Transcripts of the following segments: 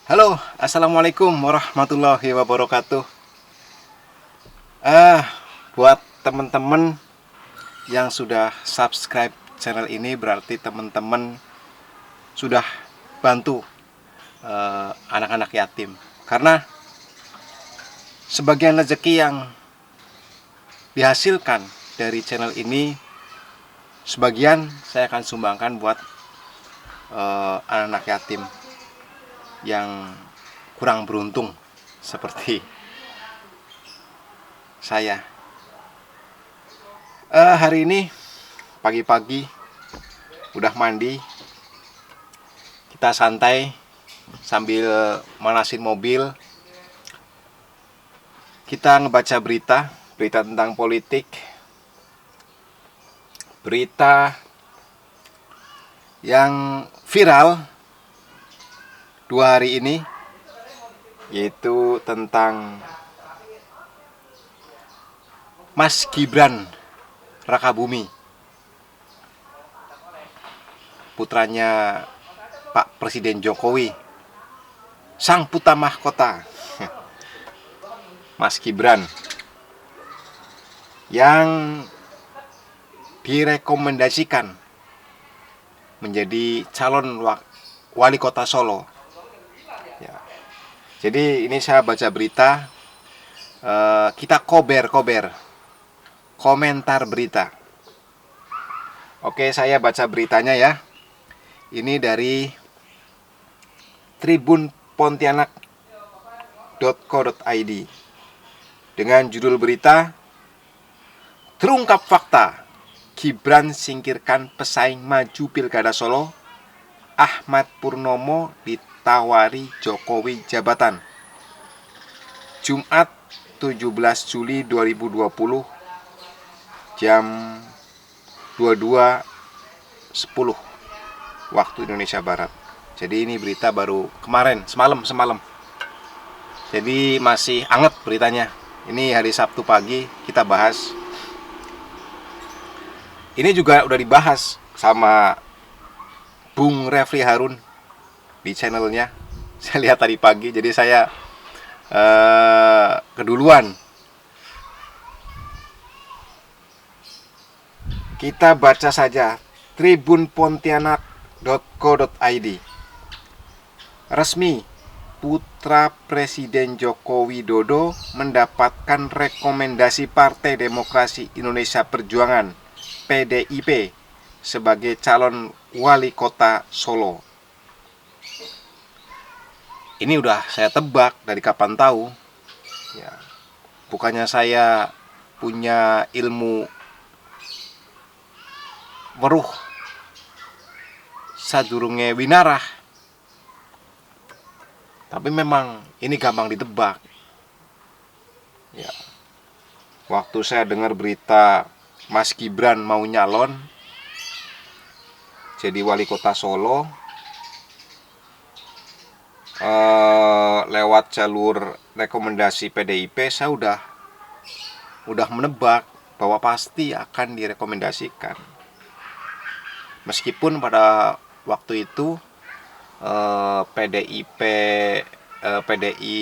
Halo, assalamualaikum warahmatullahi wabarakatuh. Buat teman-teman yang sudah subscribe channel ini, berarti teman-teman sudah bantu anak-anak yatim. Karena sebagian rezeki yang dihasilkan dari channel ini, sebagian saya akan sumbangkan buat anak-anak yatim yang kurang beruntung seperti saya. Hari ini pagi-pagi udah mandi, kita santai sambil manasin mobil. Kita ngebaca berita tentang politik, berita yang viral 2 hari ini, yaitu tentang Mas Gibran Rakabuming, putranya Pak Presiden Jokowi, sang putra mahkota. Mas Gibran yang direkomendasikan menjadi calon wali kota Solo. Jadi ini saya baca berita, kita komentar berita. Oke, saya baca beritanya ya. Ini dari tribunpontianak.co.id dengan judul berita, terungkap fakta Gibran singkirkan pesaing maju Pilkada Solo, Ahmad Purnomo ditawari Jokowi jabatan. Jumat 17 Juli 2020 jam 22.10 waktu Indonesia Barat. Jadi ini berita baru kemarin, semalam. Jadi masih anget beritanya. Ini hari Sabtu pagi kita bahas. Ini juga udah dibahas sama Bung Refli Harun di channelnya. Saya lihat tadi pagi, jadi saya keduluan. Kita baca saja tribunpontianak.co.id. Resmi, putra Presiden Joko Widodo mendapatkan rekomendasi Partai Demokrasi Indonesia Perjuangan (PDIP) sebagai calon wali kota Solo. Ini udah saya tebak dari kapan tahu ya. Bukannya saya punya ilmu weruh sadurunge winarah, tapi memang ini gampang ditebak ya. Waktu saya dengar berita Mas Gibran mau nyalon jadi wali kota Solo lewat jalur rekomendasi PDIP, saya udah menebak bahwa pasti akan direkomendasikan. Meskipun pada waktu itu PDI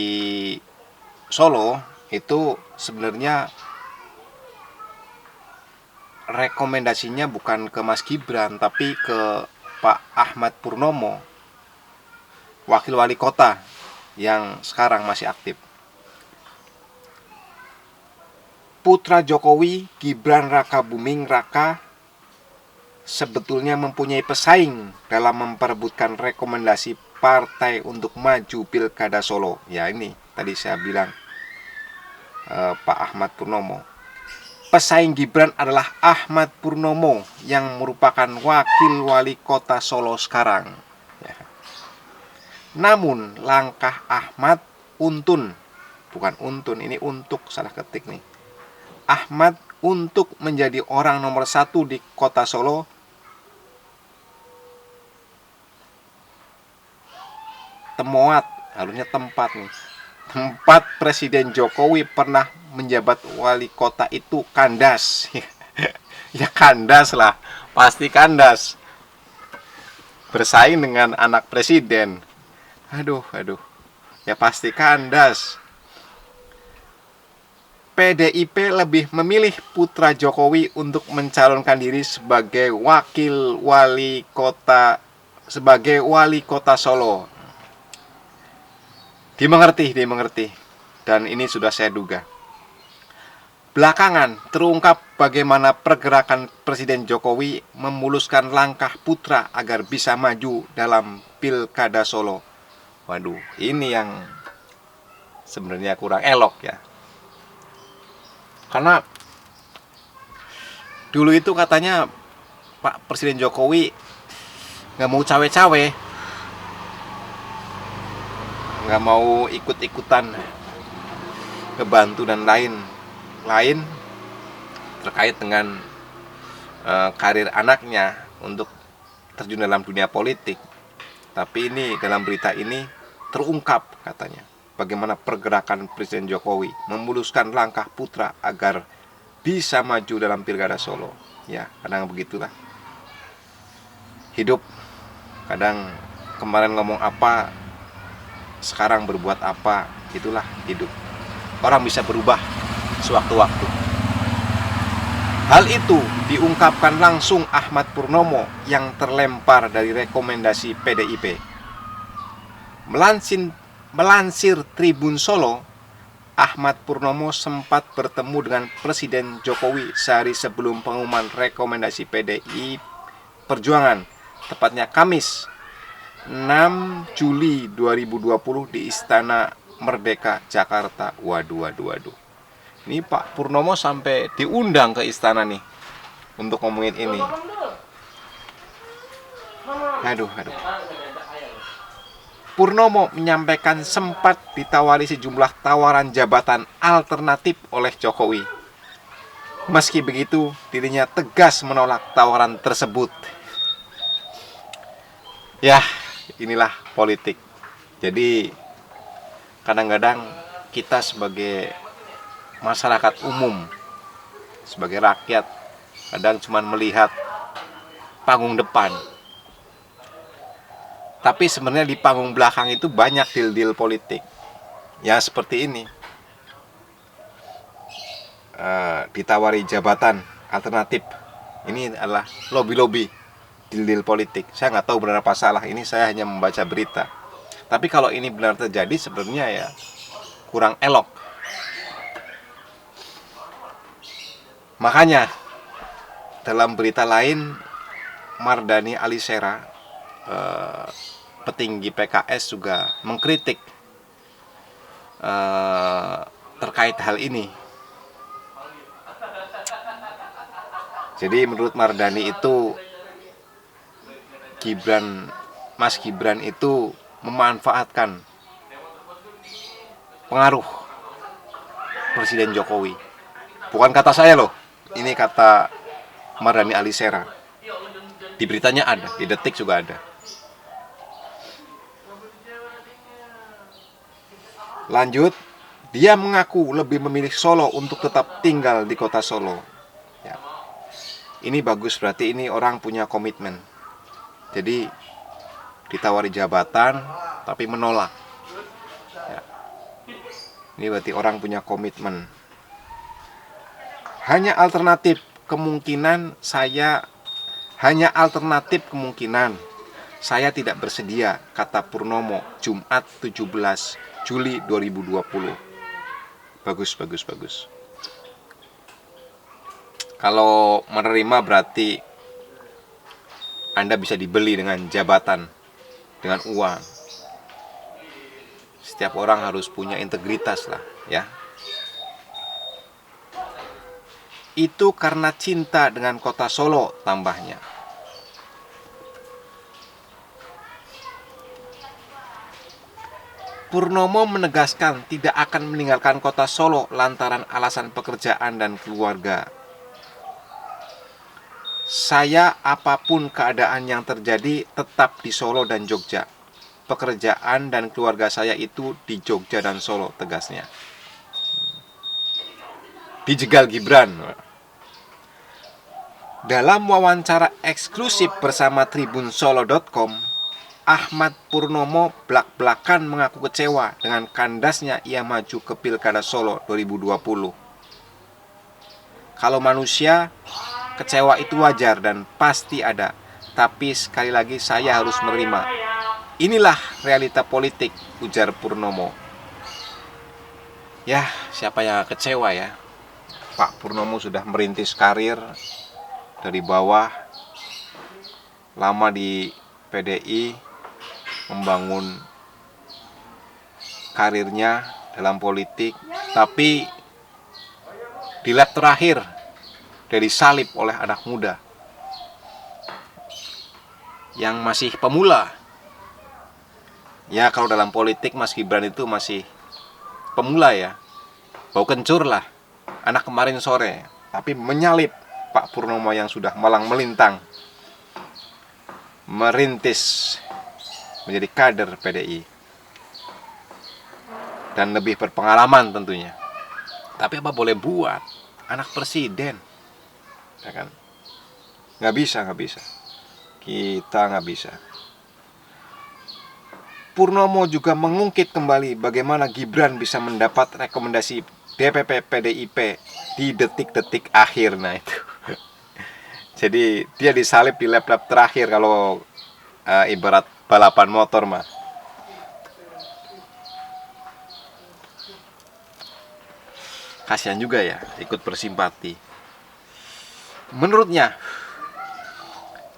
Solo itu sebenarnya rekomendasinya bukan ke Mas Gibran, tapi ke Pak Ahmad Purnomo, wakil wali kota yang sekarang masih aktif. Putra Jokowi, Gibran Rakabuming Raka, sebetulnya mempunyai pesaing dalam memperebutkan rekomendasi partai untuk maju Pilkada Solo. Ya, ini tadi saya bilang Pak Ahmad Purnomo. Pesaing Gibran adalah Ahmad Purnomo yang merupakan wakil wali kota Solo sekarang ya. Namun langkah Ahmad bukan untun, ini untuk salah ketik nih. Ahmad untuk menjadi orang nomor 1 di kota Solo harusnya tempat Presiden Jokowi pernah menjabat wali kota itu kandas. Ya kandas lah, pasti kandas. Bersaing dengan anak presiden. Aduh. Ya pasti kandas. PDIP lebih memilih putra Jokowi untuk mencalonkan diri sebagai wali kota Solo. Dimengerti. Dan ini sudah saya duga. Belakangan terungkap bagaimana pergerakan Presiden Jokowi memuluskan langkah putra agar bisa maju dalam Pilkada Solo. Waduh, ini yang sebenarnya kurang elok ya. Karena dulu itu katanya Pak Presiden Jokowi nggak mau cawe-cawe, nggak mau ikut-ikutan ngebantu dan lain terkait dengan karir anaknya untuk terjun dalam dunia politik. Tapi ini dalam berita ini terungkap katanya bagaimana pergerakan Presiden Jokowi memuluskan langkah putra agar bisa maju dalam Pilkada Solo. Ya, kadang begitulah hidup. Kadang kemarin ngomong apa, sekarang berbuat apa. Itulah hidup. Orang bisa berubah sewaktu-waktu. Hal itu diungkapkan langsung Ahmad Purnomo yang terlempar dari rekomendasi PDIP. Melansir Tribun Solo, Ahmad Purnomo sempat bertemu dengan Presiden Jokowi sehari sebelum pengumuman rekomendasi PDI Perjuangan, tepatnya Kamis 6 Juli 2020 di Istana Merdeka, Jakarta. Waduh. Ini Pak Purnomo sampai diundang ke istana nih untuk ngomongin ini. Aduh. Purnomo menyampaikan sempat ditawari sejumlah tawaran jabatan alternatif oleh Jokowi. Meski begitu, dirinya tegas menolak tawaran tersebut. Ya, inilah politik. Jadi, kadang-kadang kita sebagai masyarakat umum, sebagai rakyat, kadang cuma melihat panggung depan. Tapi sebenarnya di panggung belakang itu banyak deal-deal politik. Ya seperti ini. Ditawari jabatan alternatif. Ini adalah lobby-lobby, deal-deal politik. Saya nggak tahu benar apa salah. Ini saya hanya membaca berita. Tapi kalau ini benar terjadi, sebenarnya ya kurang elok. Makanya dalam berita lain, Mardhani Alisera, petinggi PKS, juga mengkritik terkait hal ini. Jadi menurut Mardhani itu Mas Gibran itu memanfaatkan pengaruh Presiden Jokowi. Bukan kata saya loh, ini kata Mardhani Alisera. Di beritanya ada, di Detik juga ada. Lanjut, dia mengaku lebih memilih Solo untuk tetap tinggal di kota Solo. Ya. Ini bagus, berarti ini orang punya komitmen. Jadi ditawari jabatan tapi menolak. Ya. Ini berarti orang punya komitmen. Hanya alternatif kemungkinan saya tidak bersedia, kata Purnomo Jumat 17 Juli 2020. Bagus. Kalau menerima berarti Anda bisa dibeli dengan jabatan, dengan uang. Setiap orang harus punya integritas lah, ya. Itu karena cinta dengan kota Solo, tambahnya. Purnomo menegaskan tidak akan meninggalkan kota Solo lantaran alasan pekerjaan dan keluarga. Saya apapun keadaan yang terjadi tetap di Solo dan Jogja. Pekerjaan dan keluarga saya itu di Jogja dan Solo, tegasnya. Dijegal Gibran. Dalam wawancara eksklusif bersama TribunSolo.com, Ahmad Purnomo belak-belakan mengaku kecewa dengan kandasnya ia maju ke Pilkada Solo 2020. Kalau manusia, kecewa itu wajar dan pasti ada. Tapi sekali lagi saya harus menerima. Inilah realita politik, ujar Purnomo. Ya, siapa yang kecewa ya? Pak Purnomo sudah merintis karir dari bawah, lama di PDI, membangun karirnya dalam politik, tapi di lap terakhir dia disalib oleh anak muda yang masih pemula. Ya, kalau dalam politik Mas Gibran itu masih pemula ya, bau kencur lah, anak kemarin sore, tapi menyalip Pak Purnomo yang sudah malang melintang, merintis menjadi kader PDI dan lebih berpengalaman tentunya. Tapi apa boleh buat, anak presiden, ya kan? Nggak bisa. Kita nggak bisa. Purnomo juga mengungkit kembali bagaimana Gibran bisa mendapat rekomendasi DPP PDIP di detik-detik akhir. Nah itu. Jadi dia disalib di lap-lap terakhir kalau ibarat balapan motor mah. Kasihan juga ya ikut bersimpati. Menurutnya,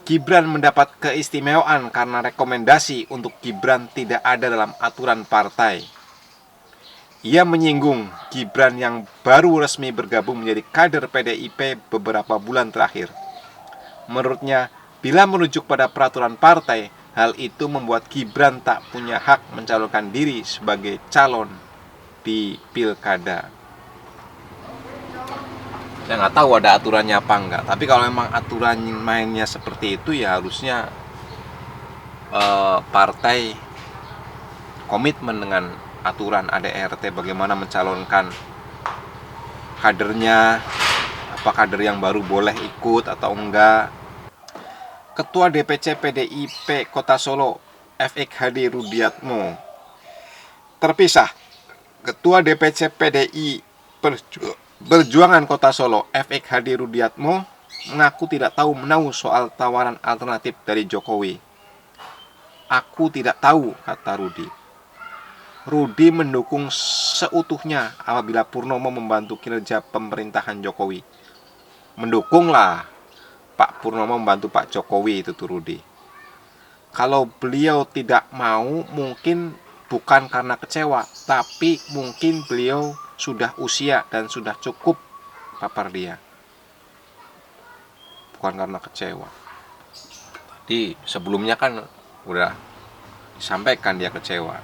Gibran mendapat keistimewaan karena rekomendasi untuk Gibran tidak ada dalam aturan partai. Ia menyinggung Gibran yang baru resmi bergabung menjadi kader PDIP beberapa bulan terakhir. Menurutnya, bila merujuk pada peraturan partai, hal itu membuat Gibran tak punya hak mencalonkan diri sebagai calon di pilkada. Saya nggak tahu ada aturannya apa enggak. Tapi kalau memang aturan mainnya seperti itu, ya harusnya partai komitmen dengan aturan ADRT bagaimana mencalonkan kadernya, apa kader yang baru boleh ikut atau enggak. Ketua DPC PDIP Kota Solo, FX Hadi Rudiatmo, terpisah. Ketua DPC PDI Perjuangan Kota Solo, FX Hadi Rudiatmo, mengaku tidak tahu menahu soal tawaran alternatif dari Jokowi. Aku tidak tahu, kata Rudi. Rudi mendukung seutuhnya apabila Purnomo membantu kinerja pemerintahan Jokowi. Mendukunglah Pak Purnomo membantu Pak Jokowi, itu tuh Rudi. Kalau beliau tidak mau, mungkin bukan karena kecewa, tapi mungkin beliau sudah usia dan sudah cukup, papar dia. Bukan karena kecewa. Di sebelumnya kan udah disampaikan dia kecewa.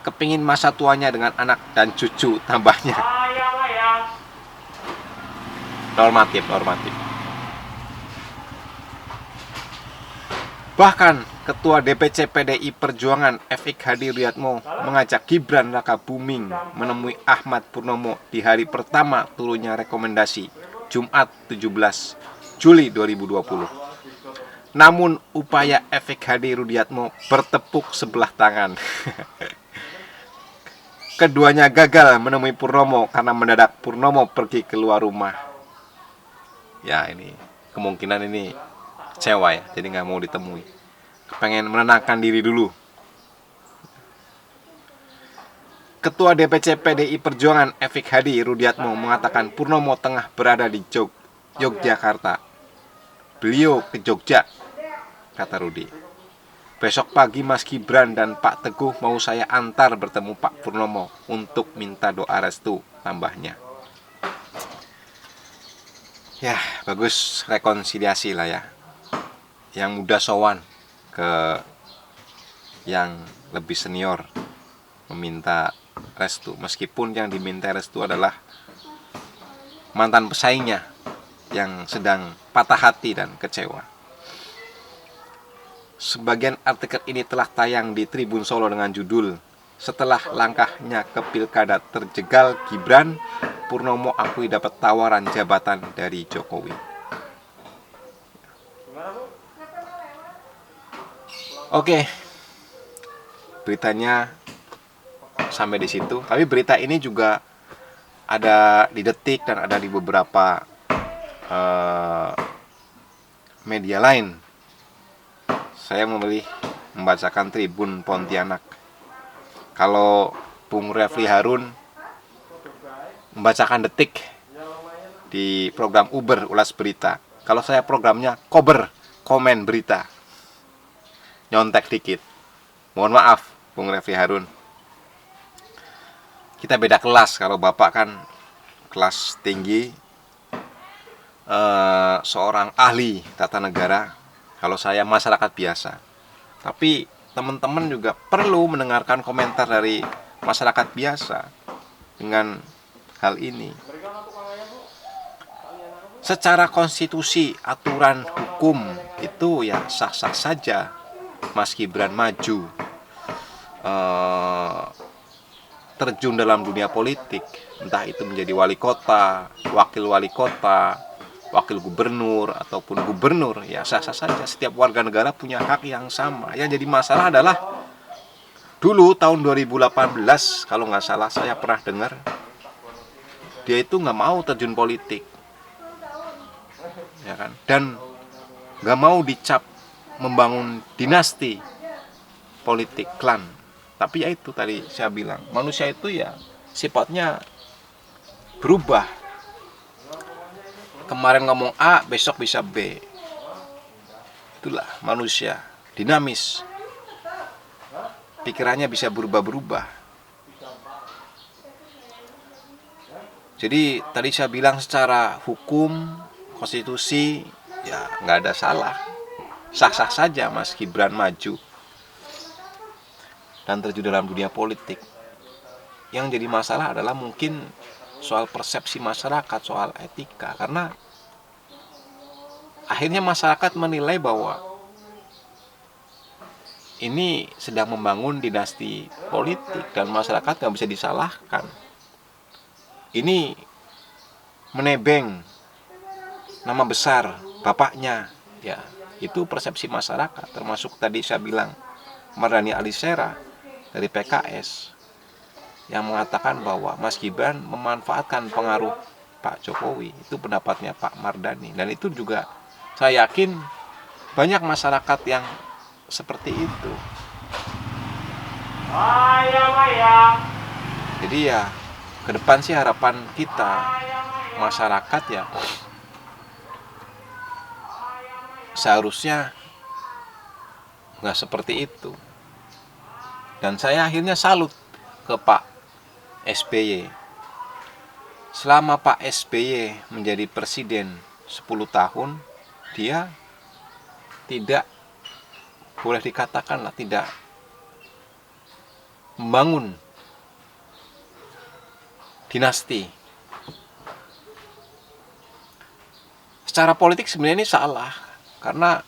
Kepingin masa tuanya dengan anak dan cucu, tambahnya. Normatif. Bahkan Ketua DPC PDI Perjuangan FX Hadi Rudiatmo mengajak Gibran Rakabuming menemui Ahmad Purnomo di hari pertama turunnya rekomendasi, Jumat 17 Juli 2020. Namun upaya FX Hadi Rudiatmo bertepuk sebelah tangan. Keduanya gagal menemui Purnomo karena mendadak Purnomo pergi keluar rumah. Ya, ini kemungkinan ini kecewa ya, jadi nggak mau ditemui. Pengen menenangkan diri dulu. Ketua DPC PDI Perjuangan FX Hadi Rudiatmo mengatakan Purnomo tengah berada di Yogyakarta. Beliau ke Jogja, kata Rudi. Besok pagi Mas Gibran dan Pak Teguh mau saya antar bertemu Pak Purnomo untuk minta doa restu, tambahnya. Ya, bagus, rekonsiliasi lah ya. Yang muda sowan ke yang lebih senior meminta restu, meskipun yang diminta restu adalah mantan pesaingnya yang sedang patah hati dan kecewa. Sebagian artikel ini telah tayang di Tribun Solo dengan judul "Setelah langkahnya ke pilkada terjegal Gibran, Purnomo akui dapat tawaran jabatan dari Jokowi." Oke, beritanya sampai di situ. Tapi berita ini juga ada di Detik dan ada di beberapa media lain. Saya memilih membacakan Tribun Pontianak. Kalau Bung Refli Harun membacakan Detik di program Uber Ulas Berita. Kalau saya programnya Kober, Komen Berita. Nyontek dikit. Mohon maaf, Bung Refli Harun. Kita beda kelas. Kalau Bapak kan kelas tinggi, seorang ahli tata negara. Kalau saya masyarakat biasa. Tapi teman-teman juga perlu mendengarkan komentar dari masyarakat biasa dengan hal ini. Secara konstitusi, aturan hukum itu ya sah-sah saja Mas Gibran maju terjun dalam dunia politik, entah itu menjadi wali kota, wakil wali kota, wakil gubernur ataupun gubernur, ya sah-sah saja. Setiap warga negara punya hak yang sama. Yang jadi masalah adalah dulu tahun 2018 kalau nggak salah saya pernah dengar dia itu nggak mau terjun politik, ya kan, dan nggak mau dicap membangun dinasti politik klan. Tapi ya itu tadi saya bilang, manusia itu ya sifatnya berubah. Kemarin ngomong A, besok bisa B. Itulah manusia, dinamis. Pikirannya bisa berubah-berubah. Jadi tadi saya bilang secara hukum, konstitusi, ya nggak ada salah. Sah-sah saja Mas Gibran maju dan terjun dalam dunia politik. Yang jadi masalah adalah mungkin soal persepsi masyarakat, soal etika. Karena akhirnya masyarakat menilai bahwa ini sedang membangun dinasti politik dan masyarakat nggak bisa disalahkan. Ini menebeng nama besar bapaknya, ya itu persepsi masyarakat. Termasuk tadi saya bilang Mardhani Alisera dari PKS yang mengatakan bahwa Mas Gibran memanfaatkan pengaruh Pak Jokowi. Itu pendapatnya Pak Mardhani, dan itu juga saya yakin banyak masyarakat yang seperti itu. Jadi ya ke depan sih harapan kita masyarakat ya seharusnya nggak seperti itu. Dan saya akhirnya salut ke Pak SBY. Selama Pak SBY menjadi presiden 10 tahun, dia tidak boleh dikatakan lah tidak membangun dinasti. Secara politik sebenarnya ini salah, karena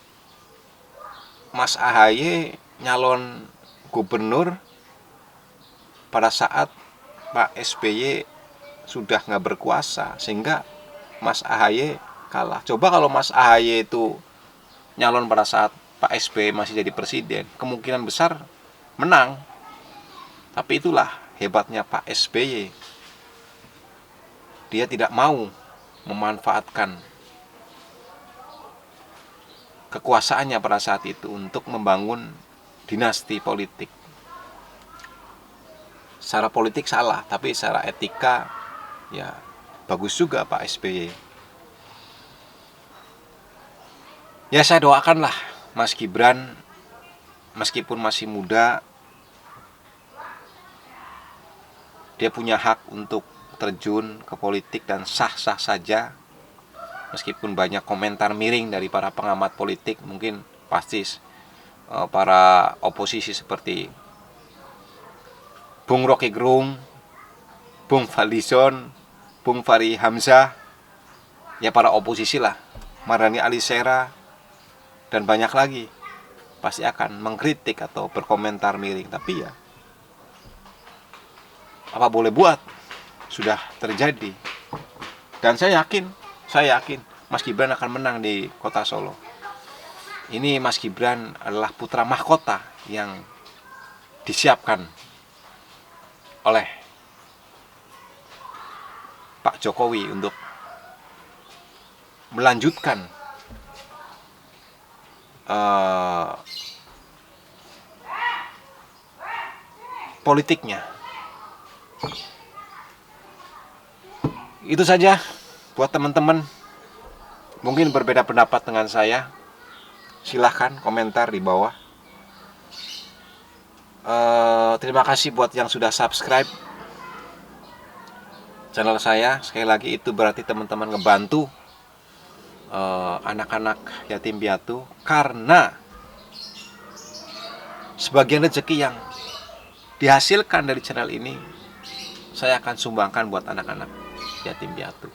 Mas AHY nyalon gubernur pada saat Pak SBY sudah nggak berkuasa, sehingga Mas AHY kalah. Coba kalau Mas AHY itu nyalon pada saat Pak SBY masih jadi presiden, kemungkinan besar menang. Tapi itulah hebatnya Pak SBY. Dia tidak mau memanfaatkan kekuasaannya pada saat itu untuk membangun dinasti politik. Secara politik salah, tapi secara etika ya bagus juga Pak SBY. Ya saya doakanlah Mas Gibran meskipun masih muda, dia punya hak untuk terjun ke politik dan sah-sah saja. Meskipun banyak komentar miring dari para pengamat politik, mungkin pasti para oposisi seperti Bung Rocky Gerung, Bung Fadlizon, Bung Fahri Hamzah, ya para oposisi lah, Mardhani Alisera, dan banyak lagi pasti akan mengkritik atau berkomentar miring. Tapi ya apa boleh buat, sudah terjadi. Dan saya yakin Mas Gibran akan menang di kota Solo. Ini Mas Gibran adalah putra mahkota yang disiapkan oleh Pak Jokowi untuk melanjutkan politiknya. Itu saja buat teman-teman. Mungkin berbeda pendapat dengan saya, silahkan komentar di bawah. Terima kasih buat yang sudah subscribe channel saya. Sekali lagi itu berarti teman-teman ngebantu anak-anak yatim piatu, karena sebagian rezeki yang dihasilkan dari channel ini saya akan sumbangkan buat anak-anak yatim piatu.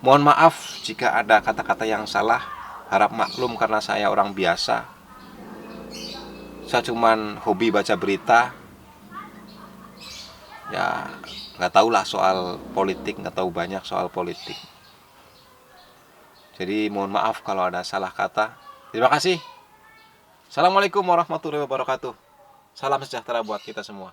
Mohon maaf jika ada kata-kata yang salah, harap maklum karena saya orang biasa. Saya cuman hobi baca berita, ya nggak tahu lah soal politik, nggak tahu banyak soal politik. Jadi mohon maaf kalau ada salah kata. Terima kasih. Assalamualaikum warahmatullahi wabarakatuh. Salam sejahtera buat kita semua.